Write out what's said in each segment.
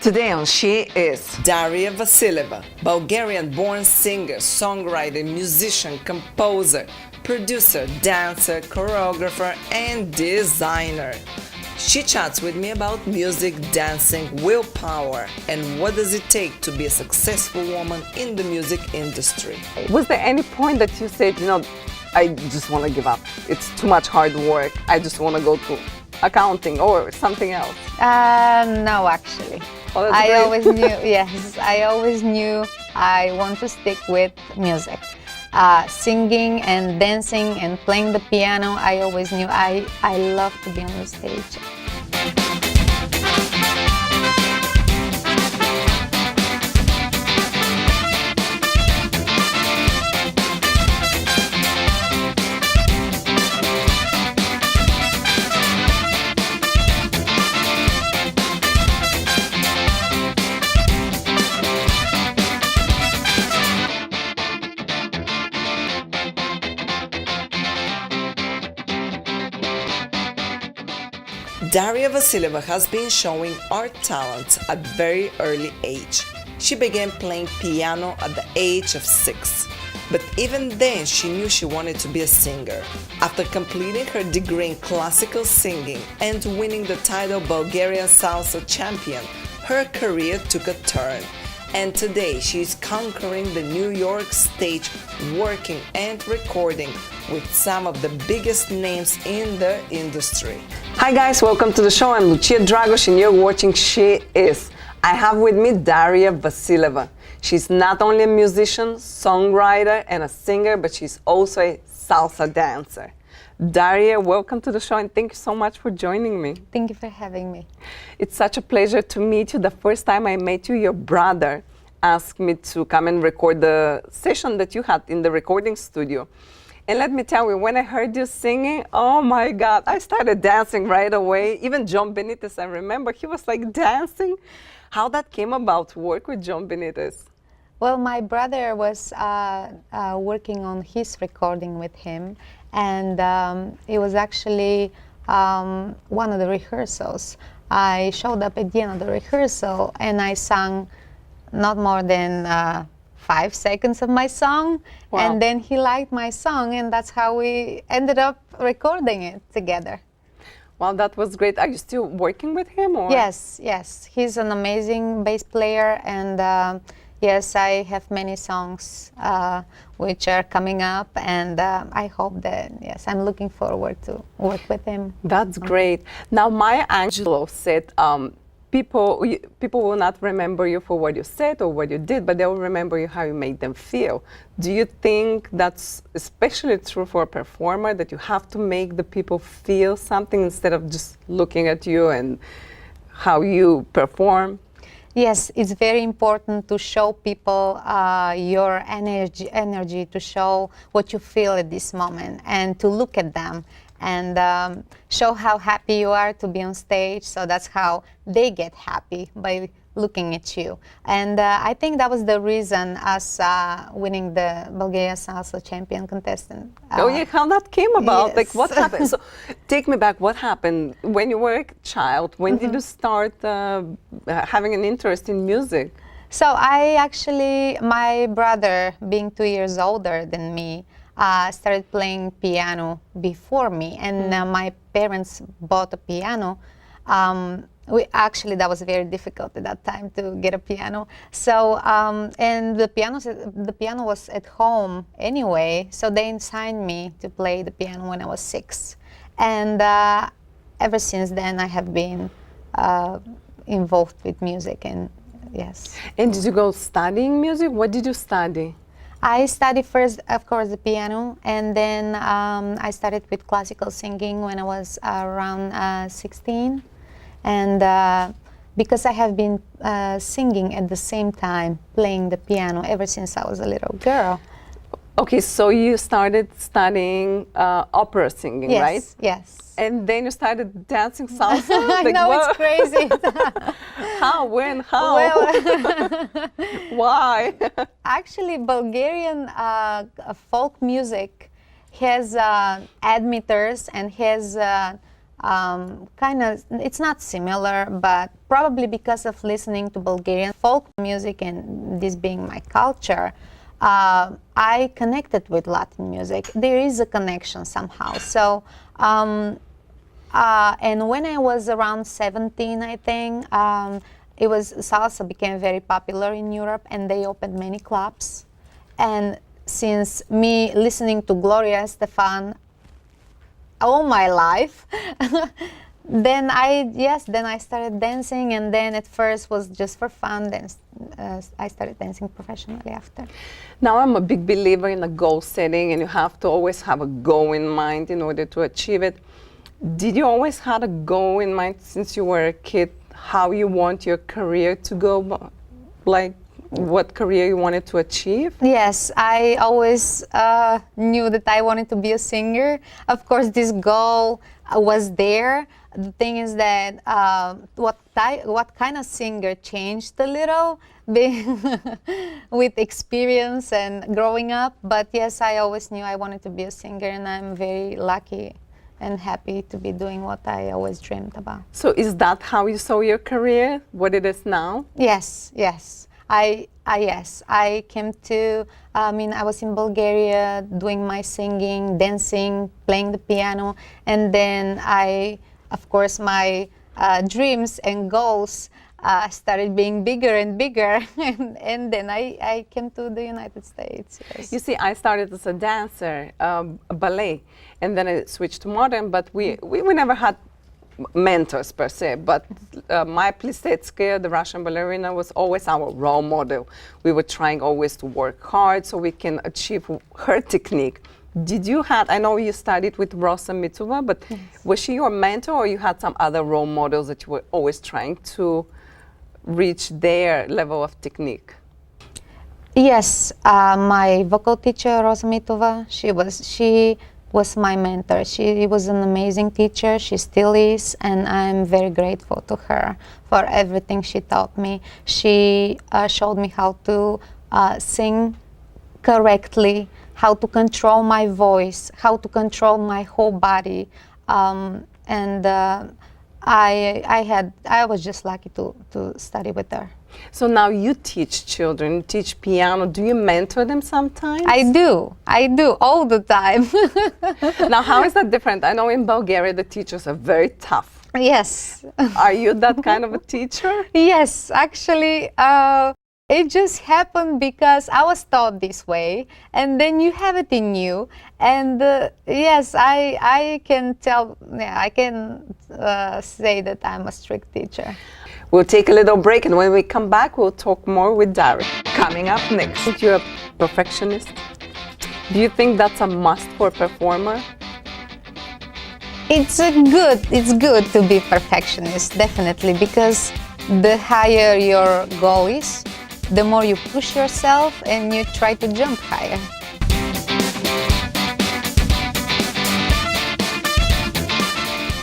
Today on She Is Daria Vasileva, Bulgarian-born singer, songwriter, musician, composer, producer, dancer, choreographer, and designer. She chats with me about music, dancing, willpower, and what does it take to be a successful woman in the music industry. Was there any point that you said, I just want to give up? It's too much hard work. I just want to go to accounting or something else? No, actually. Oh, that's I great. always knew, yes, I always knew I want to stick with music. Singing and dancing and playing the piano, I always knew I love to be on the stage. Daria Vasileva has been showing art talents at very early age. She began playing piano at the age of 6, but even then she knew she wanted to be a singer. After completing her degree in classical singing and winning the title Bulgarian Salsa Champion, her career took a turn. And today she is conquering the New York stage, working and recording with some of the biggest names in the industry. Hi guys, welcome to the show. I'm Lucia Dragos and you're watching She Is. I have with me Daria Vasileva. She's not only a musician, songwriter, and a singer, but she's also a salsa dancer. Daria, welcome to the show and thank you so much for joining me. Thank you for having me. It's such a pleasure to meet you. The first time I met you, your brother asked me to come and record the session that you had in the recording studio. And let me tell you, when I heard you singing, oh my God, I started dancing right away. Even John Benitez, I remember, he was like dancing. How that came about to work with John Benitez? Well, my brother was working on his recording with him, and it was actually one of the rehearsals. I showed up at the end of the rehearsal and I sang not more than 5 seconds of my song. Wow. And then he liked my song, and that's how we ended up recording it together. Well, that was great. Are you still working with him? Or? Yes, yes. He's an amazing bass player, and yes, I have many songs which are coming up, and I hope that, yes, I'm looking forward to work with him. That's great. Now, Maya Angelou said, people will not remember you for what you said or what you did, but they will remember you how you made them feel. Do you think that's especially true for a performer, that you have to make the people feel something instead of just looking at you and how you perform? Yes, it's very important to show people your energy, to show what you feel at this moment, and to look at them and show how happy you are to be on stage. So that's how they get happy, by looking at you. And I think that was the reason us winning the Bulgaria Salsa Champion contestant. Oh yeah, how that came about? Yes. Like what happened? So take me back, what happened when you were a child? When did you start having an interest in music? So my brother, being 2 years older than me, started playing piano before me, and my parents bought a piano. That was very difficult at that time to get a piano. So, and the piano was at home anyway, so they assigned me to play the piano when I was 6. And ever since then, I have been involved with music, and yes. And did you go studying music? What did you study? I studied first, of course, the piano, and then I started with classical singing when I was around 16. And because I have been singing at the same time, playing the piano ever since I was a little girl. Okay, so you started studying opera singing, Yes, right? yes. And then you started dancing salsa? I Like, know, what? it's crazy. How? When? How? Well, Why? actually, Bulgarian folk music has admitters and has kind of, it's not similar, but probably because of listening to Bulgarian folk music and this being my culture, I connected with Latin music. There is a connection somehow. So, and when I was around 17, I think, salsa became very popular in Europe, and they opened many clubs. And since me listening to Gloria Estefan all my life, then I started dancing, and then at first was just for fun. Then I started dancing professionally after. Now I'm a big believer in a goal setting, and you have to always have a goal in mind in order to achieve it. Did you always have a goal in mind since you were a kid, how you want your career to go, like what career you wanted to achieve? Yes, I always knew that I wanted to be a singer. Of course, this goal was there. The thing is that what kind of singer changed a little with experience and growing up. But yes, I always knew I wanted to be a singer, and I'm very lucky and happy to be doing what I always dreamed about. So is that how you saw your career, what it is now? Yes. Yes, I came to, I was in Bulgaria doing my singing, dancing, playing the piano, and then of course, my dreams and goals started being bigger and bigger, and then I came to the United States. Yes. You see, I started as a dancer, ballet, and then I switched to modern, but we never had mentors per se, but Maya Plisetskaya, the Russian ballerina, was always our role model. We were trying always to work hard so we can achieve her technique. Did you I know you studied with Rosa Mitova, but yes, was she your mentor, or you had some other role models that you were always trying to reach their level of technique? Yes, my vocal teacher, Rosa Mitova, she was my mentor. She was an amazing teacher. She still is, and I'm very grateful to her for everything she taught me. She showed me how to sing correctly, how to control my voice, how to control my whole body, and I was just lucky to study with her. So now you teach children, you teach piano. Do you mentor them sometimes? I do all the time. Now, how is that different? I know in Bulgaria the teachers are very tough. Yes. Are you that kind of a teacher? Yes, actually, it just happened because I was taught this way, and then you have it in you. And yes, I can tell, I can say that I'm a strict teacher. We'll take a little break, and when we come back, we'll talk more with Daria. Coming up next, you're a perfectionist. Do you think that's a must for a performer? It's good to be perfectionist, definitely, because the higher your goal is, the more you push yourself and you try to jump higher.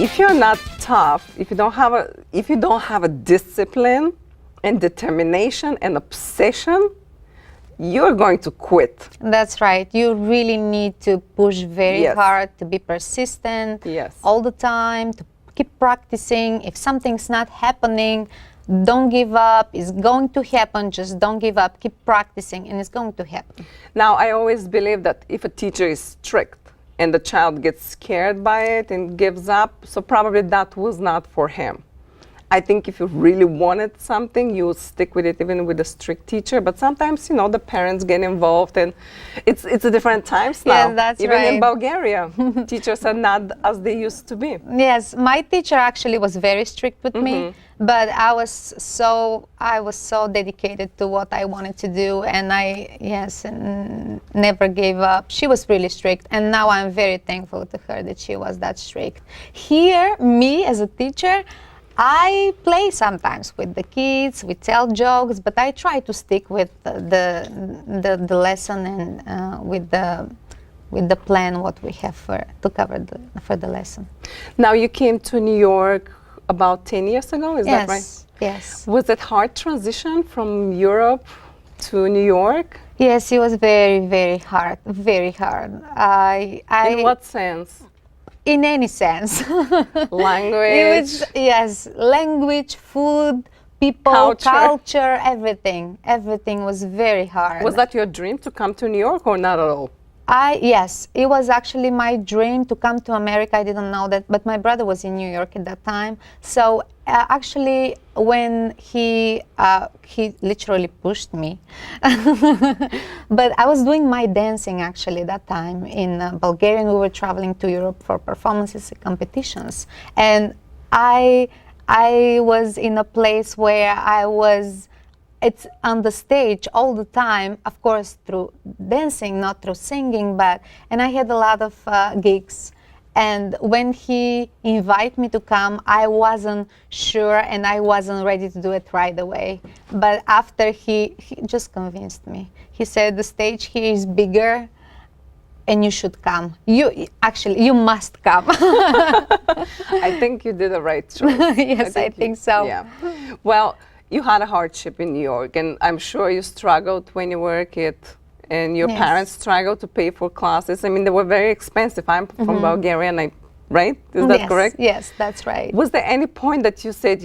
If you're not tough, if you don't have a discipline and determination and obsession, you're going to quit. That's right. You really need to push very hard, to be persistent all the time, to keep practicing. If something's not happening, don't give up. It's going to happen. Just don't give up. Keep practicing, and it's going to happen. Now, I always believe that if a teacher is strict and the child gets scared by it and gives up, so probably that was not for him. I think if you really wanted something, you would stick with it even with a strict teacher. But sometimes, the parents get involved, and it's a different times now. Yeah, that's even right. in Bulgaria, teachers are not as they used to be. Yes, my teacher actually was very strict with me, but I was so dedicated to what I wanted to do, and I never gave up. She was really strict, and now I'm very thankful to her that she was that strict. Here, me as a teacher, I play sometimes with the kids, we tell jokes, but I try to stick with the lesson and with the plan what we have to cover for the lesson. Now you came to New York about 10 years ago, is that right? Yes. Was it hard transition from Europe to New York? Yes, it was very, very hard, very hard. In what sense? in any sense. Language. Yes, language, food, people, culture, everything. Everything was very hard. Was that your dream to come to New York or not at all? Yes, it was actually my dream to come to America. I didn't know that, but my brother was in New York at that time. So actually, when he literally pushed me, but I was doing my dancing actually that time in Bulgaria. We were traveling to Europe for performances and competitions, and I was in a place where it's on the stage all the time, of course through dancing, not through singing, and I had a lot of gigs. And when he invited me to come, I wasn't sure and I wasn't ready to do it right away. But after he just convinced me. He said, the stage here is bigger and you should come. You must come. I think you did the right choice. Yes, I think so. Yeah. Well, you had a hardship in New York, and I'm sure you struggled when you were a kid, and your parents struggled to pay for classes. I mean, they were very expensive. I'm from Bulgaria, and right? Is that correct? Yes, that's right. Was there any point that you said,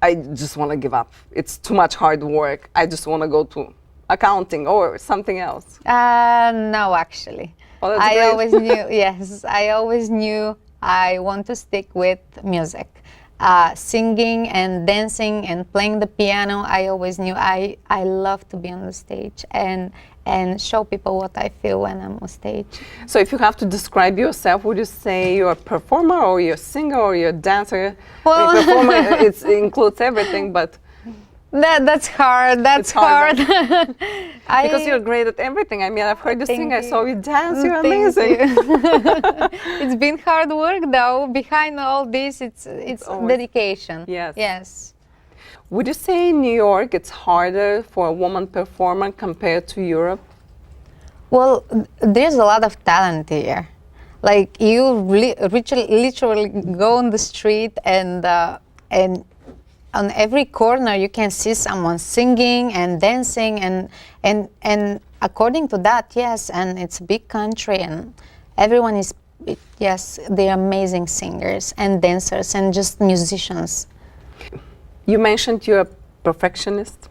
I just want to give up? It's too much hard work. I just want to go to accounting or something else? No, actually. Well, I always knew, yes, I always knew I want to stick with music. Singing and dancing and playing the piano, I always knew I love to be on the stage and show people what I feel when I'm on stage. So if you have to describe yourself, would you say you're a performer or you're a singer or you're a dancer? Well, I mean, performer, it includes everything, but... That's hard. That's hard. Because you're great at everything. I mean, I've heard you sing, I saw you dance, you're amazing. It's been hard work though. Behind all this, it's dedication. Yes. Yes. Would you say in New York it's harder for a woman performer compared to Europe? Well, there's a lot of talent here. Like you literally go on the street and on every corner you can see someone singing and dancing and according to that, yes, and it's a big country and everyone is, yes, they're amazing singers and dancers and just musicians. You mentioned you're a perfectionist.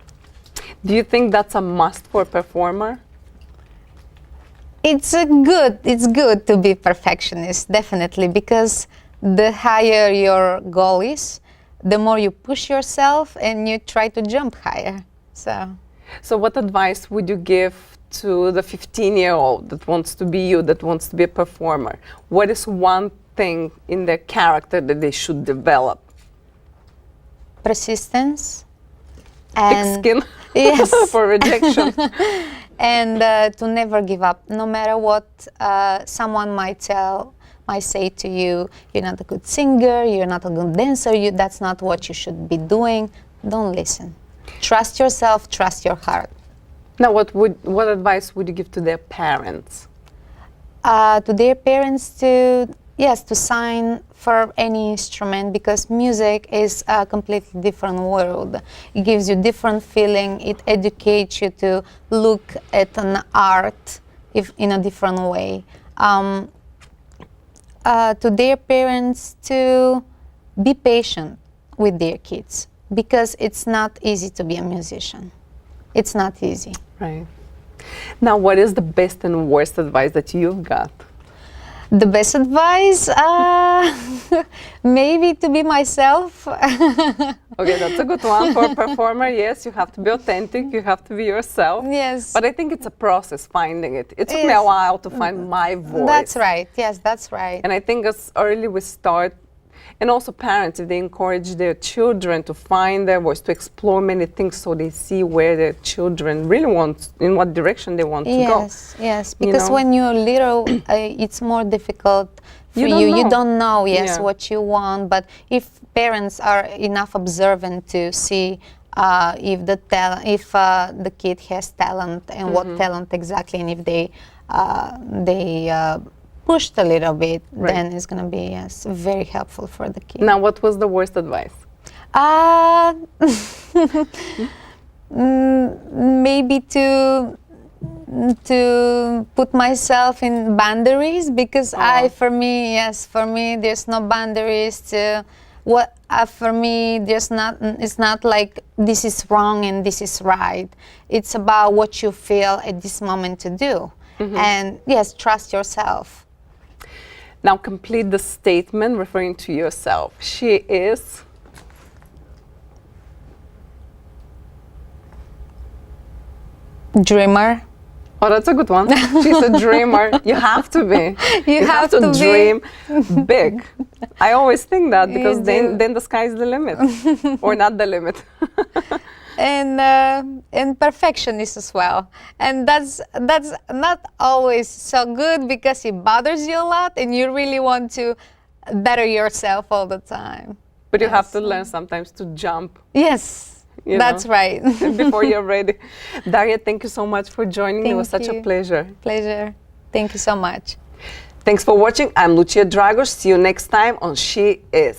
Do you think that's a must for a performer? It's good to be perfectionist, definitely, because the higher your goal is, the more you push yourself and you try to jump higher. So what advice would you give to the 15-year-old that wants to be you, that wants to be a performer? What is one thing in their character that they should develop? Persistence. And thick skin. Yes. For rejection. And to never give up, no matter what someone might say to you, you're not a good singer, you're not a good dancer, that's not what you should be doing. Don't listen. Trust yourself, trust your heart. Now, what advice would you give to their parents? To their parents to sign for any instrument, because music is a completely different world. It gives you different feeling, it educates you to look at an art in a different way. To their parents to be patient with their kids, because it's not easy to be a musician. It's not easy. Right. Now, what is the best and worst advice that you've got? The best advice, maybe to be myself. Okay, that's a good one for a performer. Yes, you have to be authentic, you have to be yourself. Yes. But I think it's a process finding it. It took me a while to find my voice. That's right. Yes, that's right. And I think as early we start, and also parents, if they encourage their children to find their voice, to explore many things so they see where their children really want, in what direction they want to go. Yes, because when you're little, it's more difficult for you. You don't know, what you want, but if parents are enough observant to see if the kid has talent and what talent exactly, and if they pushed a little bit, then it's going to be very helpful for the kid. Now, what was the worst advice? Maybe to to put myself in boundaries, because for me, there's no boundaries to what. For me, it's not like this is wrong and this is right. It's about what you feel at this moment to do. And yes, trust yourself. Now complete the statement referring to yourself. She is... Dreamer. Oh, that's a good one. She's a dreamer. You have to be. You have to to dream big. I always think that, because You then do. the sky is the limit, or not the limit. And perfectionist as well, and that's not always so good, because it bothers you a lot and you really want to better yourself all the time. But you have to learn sometimes to jump. Yes, You that's know, right. before you're ready. Daria, thank you so much for joining me. It was Thank such a you. pleasure. Pleasure. Thank you so much. Thanks for watching. I'm Lucia Dragos. See you next time on She Is.